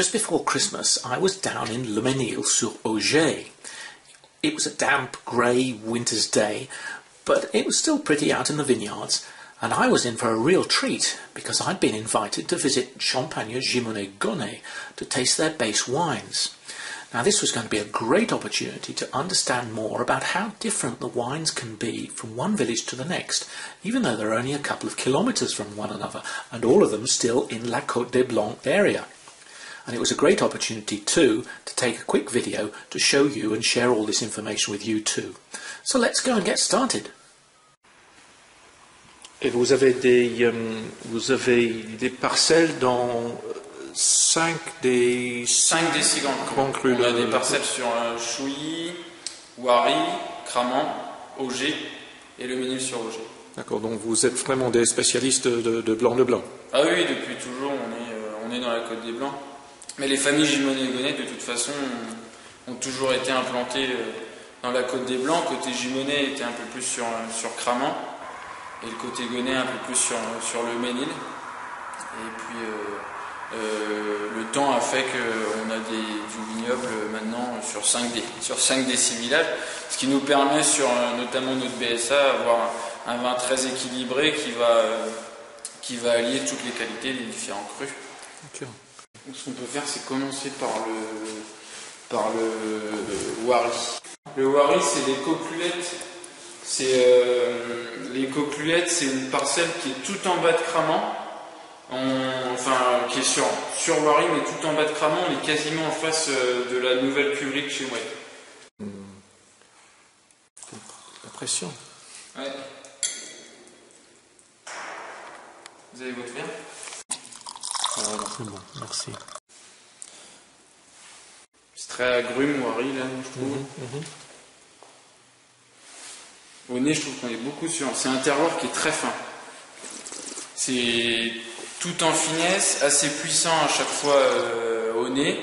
Just before Christmas, I was down in Le Mesnil-sur-Oger. It was a damp, grey winter's day, but it was still pretty out in the vineyards, and I was in for a real treat because I'd been invited to visit Champagne Gimonnet-Gonnet to taste their base wines. Now this was going to be a great opportunity to understand more about how different the wines can be from one village to the next, even though they're only a couple of kilometres from one another, and all of them still in La Côte des Blancs area. And it was a great opportunity too to take a quick video to show you and share all this information with you too. So let's go and get started. Et vous avez des parcelles dans 5 des 6 grands crus. On a des parcelles sur Chouilly, Ouary, Cramant, Auger et Le Mesnil-sur-Oger. D'accord, donc vous êtes vraiment des spécialistes de blanc de blanc. Ah oui, depuis toujours on est dans la Côte des Blancs. Mais les familles Gimonnet-Gonnet de toute façon ont toujours été implantées dans la Côte des Blancs. Côté Gimonnet était un peu plus sur Cramant et le côté Gonnet un peu plus sur Le Mesnil. Et puis le temps a fait qu'on a du vignoble maintenant sur 5 des 6 villages, ce qui nous permet sur notamment notre BSA avoir un vin très équilibré qui va allier toutes les qualités des différents crus. Okay. Donc, ce qu'on peut faire, c'est commencer par le Ouary. Le Ouary, c'est les coqueluettes. Les coqueluettes, c'est une parcelle qui est tout en bas de Cramant. Qui est sur Ouary, mais tout en bas de Cramant, on est quasiment en face de la nouvelle cuverie chez Mouette. La pression. Ouais. Vous avez votre verre? Voilà, c'est bon, merci. C'est très agrume, Ouary, là, je trouve. Au nez, je trouve qu'on est beaucoup sur... C'est un terroir qui est très fin. C'est tout en finesse, assez puissant à chaque fois au nez.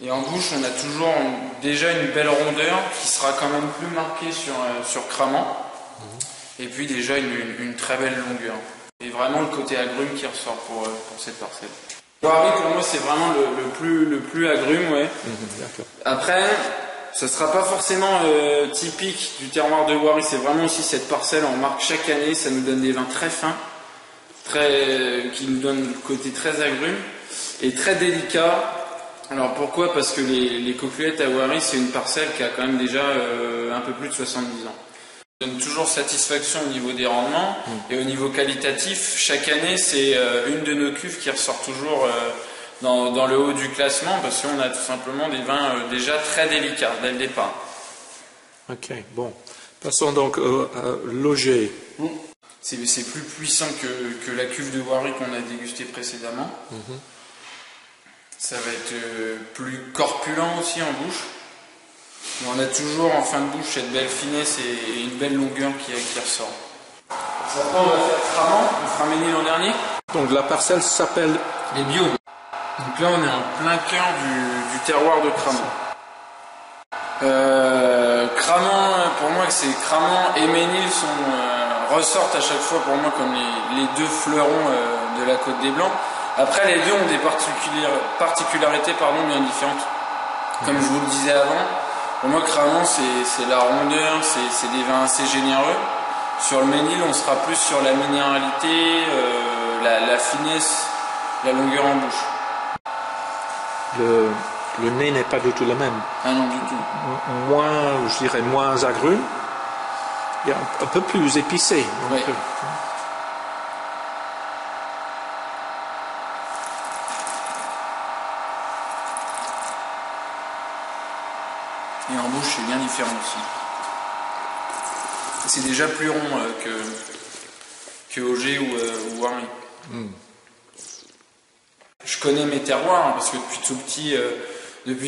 Et en bouche, on a toujours déjà une belle rondeur qui sera quand même plus marquée sur Cramant. Et puis déjà une très belle longueur. Et vraiment le côté agrume qui ressort pour cette parcelle. Ouary, pour moi, c'est vraiment le plus agrume, ouais. Après, ça ne sera pas forcément typique du terroir de Ouary. C'est vraiment aussi cette parcelle, on marque chaque année, ça nous donne des vins très fins. Qui nous donne le côté très agrume et très délicat. Alors pourquoi? Parce que les coqueluettes à Ouary, c'est une parcelle qui a quand même déjà un peu plus de 70 ans. Ça donne toujours satisfaction au niveau des rendements et au niveau qualitatif. Chaque année, c'est une de nos cuves qui ressort toujours dans le haut du classement parce qu'on a tout simplement des vins déjà très délicats dès le départ. Ok, bon. Passons donc à l'Auger. C'est plus puissant que la cuve de Ouary qu'on a dégustée précédemment. Ça va être plus corpulent aussi en bouche. Mais on a toujours en fin de bouche cette belle finesse et une belle longueur qui ressort. Après on va faire Cramant, le Framesnil l'an dernier. Donc la parcelle s'appelle les Bio. Donc là on est en plein cœur du terroir de Cramant. Cramant, pour moi c'est Cramant et Mesnil ressortent à chaque fois pour moi comme les deux fleurons de la Côte des Blancs. Après les deux ont des particularités bien différentes. Comme je vous le disais avant, pour moi Cramant c'est la rondeur, c'est des vins assez généreux. Sur le Mesnil on sera plus sur la minéralité, la finesse, la longueur en bouche. Le nez n'est pas du tout le même. Ah non du tout. Moins, je dirais moins agrume. Il y a un peu plus épicé. Oui. Et en bouche, c'est bien différent aussi. C'est déjà plus rond que Auger ou Ouary. Je connais mes terroirs parce que depuis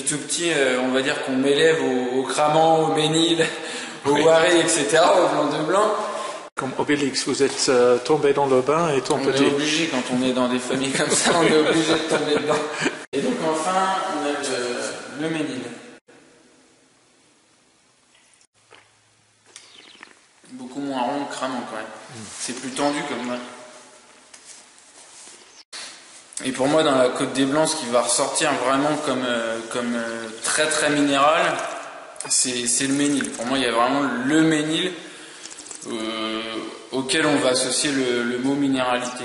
tout petit, on va dire qu'on m'élève au Cramant, au Mesnil, au Ouary, etc., au blanc de blanc. Comme Obélix, vous êtes tombé dans le bain et tombé. On est obligé, quand on est dans des familles comme ça, on est obligé de tomber dedans. Et donc enfin, on a le Mesnil. Beaucoup moins rond que Cramant quand même. C'est plus tendu comme vin. Et pour moi, dans la Côte des Blancs, ce qui va ressortir vraiment comme très très minéral, c'est le Ménil. Pour moi, il y a vraiment le Ménil auquel on va associer le mot minéralité.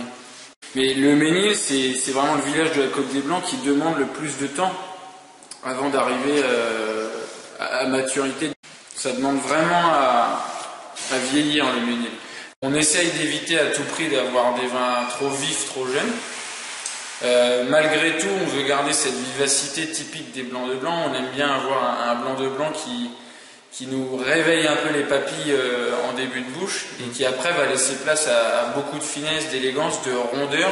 Mais le Ménil, c'est vraiment le village de la Côte des Blancs qui demande le plus de temps avant d'arriver à maturité. Ça demande vraiment à vieillir, le Ménil. On essaye d'éviter à tout prix d'avoir des vins trop vifs, trop jeunes. Malgré tout, on veut garder cette vivacité typique des blancs de blanc. On aime bien avoir un blanc de blanc qui nous réveille un peu les papilles en début de bouche et qui après va laisser place à beaucoup de finesse, d'élégance, de rondeur,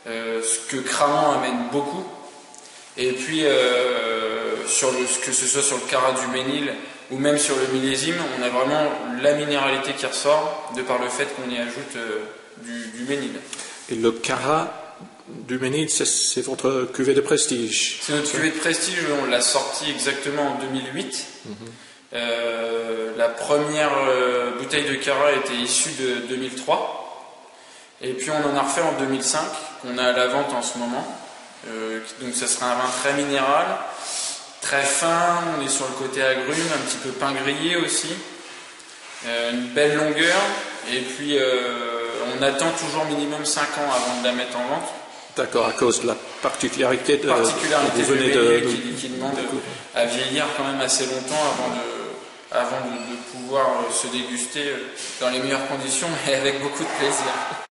ce que Cramant amène beaucoup. Et puis, que ce soit sur le Cara du Ménil ou même sur le millésime, on a vraiment la minéralité qui ressort de par le fait qu'on y ajoute du Ménil. Et le Cara du Ménil, c'est votre cuvée de prestige? C'est notre cuvée de prestige, on l'a sortie exactement en 2008. La première bouteille de Cara était issue de 2003. Et puis on en a refait en 2005, qu'on a à la vente en ce moment. Donc ça sera un vin très minéral, très fin, on est sur le côté agrume, un petit peu pain grillé aussi. Une belle longueur, et puis on attend toujours minimum 5 ans avant de la mettre en vente. D'accord, à cause de la particularité du Ménil qui demande à vieillir quand même assez longtemps avant de pouvoir se déguster dans les meilleures conditions et avec beaucoup de plaisir.